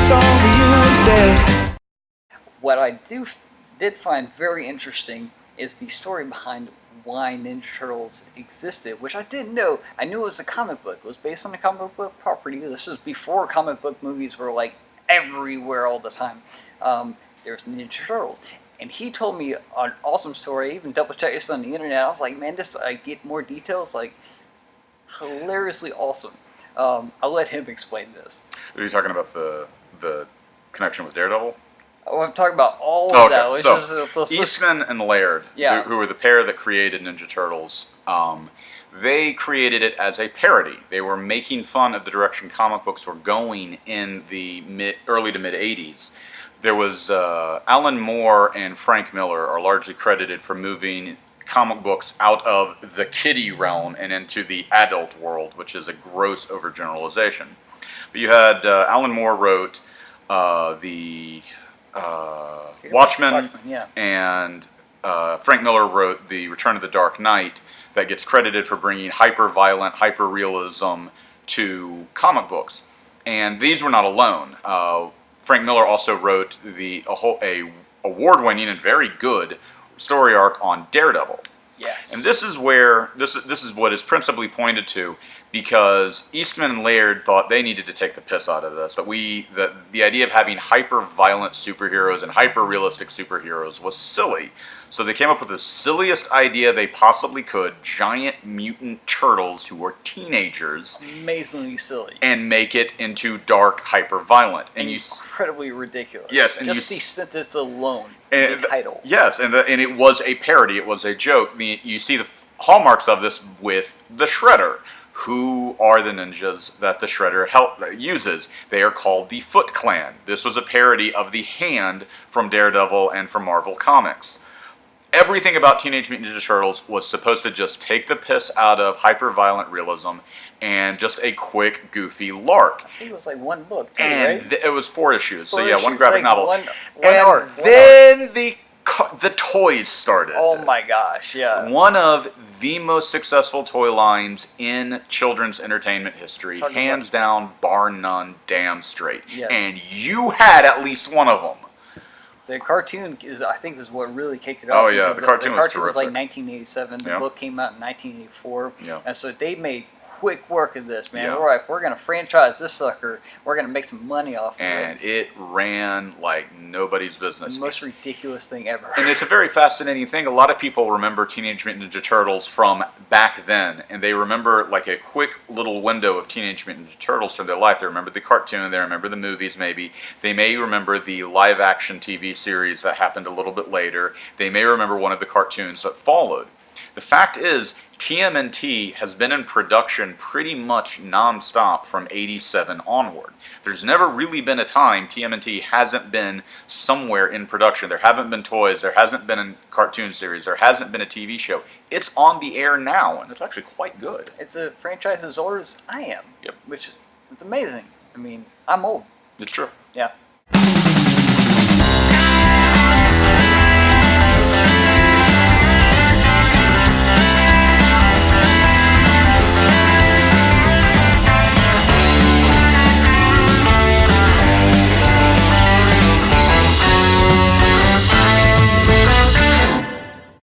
focus on you instead. What I did find very interesting is the story behind why Ninja Turtles existed, which I didn't know. I knew it was a comic book. It was based on a comic book property. This was before comic book movies were like everywhere all the time. There's Ninja Turtles. And he told me an awesome story. I even double checked this on the internet. I was like, man, I get more details. Like, hilariously awesome. I'll let him explain this. Are you talking about the connection with Daredevil? Oh, I'm talking about all of that. Which So, Eastman and Laird, who were the pair that created Ninja Turtles, they created it as a parody. They were making fun of the direction comic books were going in the early to mid 80s. There was Alan Moore and Frank Miller are largely credited for moving comic books out of the kiddie realm and into the adult world, which is a gross overgeneralization. But you had Alan Moore wrote the Watchmen, and Frank Miller wrote The Return of the Dark Knight, that gets credited for bringing hyper-violent, hyper-realism to comic books. And these were not alone. Frank Miller also wrote a award-winning and very good story arc on Daredevil. Yes. And this is where this is what is principally pointed to, because Eastman and Laird thought they needed to take the piss out of this. But the idea of having hyper-violent superheroes and hyper-realistic superheroes was silly. So they came up with the silliest idea they possibly could: giant mutant turtles who were teenagers. Amazingly silly. And make it into dark, hyper-violent. And incredibly ridiculous. Yes. And just the sentence alone, the title. Yes, and it was a parody. It was a joke. You see the hallmarks of this with the Shredder. Who are the ninjas that the Shredder uses? They are called the Foot Clan. This was a parody of the Hand from Daredevil and from Marvel Comics. Everything about Teenage Mutant Ninja Turtles was supposed to just take the piss out of hyper-violent realism and just a quick, goofy lark. I think it was like one book, too, and right? It was 4 issues. So yeah, one graphic novel. One and arc. Then the toys started. Oh my gosh, yeah. One of the most successful toy lines in children's entertainment history, hands down, bar none, damn straight. Yes. And you had at least one of them. The cartoon I think, is what really kicked it off. Oh yeah, the cartoon was terrific. Was like 1987. The book came out in 1984. Yeah. And so they made quick work of this, man. We're like, we're going to franchise this sucker. We're going to make some money off of it. And it ran like nobody's business. The most ridiculous thing ever. And it's a very fascinating thing. A lot of people remember Teenage Mutant Ninja Turtles from back then, and they remember like a quick little window of Teenage Mutant Ninja Turtles from their life. They remember the cartoon, they remember the movies maybe. They may remember the live-action TV series that happened a little bit later. They may remember one of the cartoons that followed. The fact is, TMNT has been in production pretty much non-stop from '87 onward. There's never really been a time TMNT hasn't been somewhere in production. There haven't been toys, there hasn't been a cartoon series, there hasn't been a TV show. It's on the air now, and it's actually quite good. It's a franchise as old as I am. Yep. Which is amazing. I mean, I'm old. It's true. Yeah.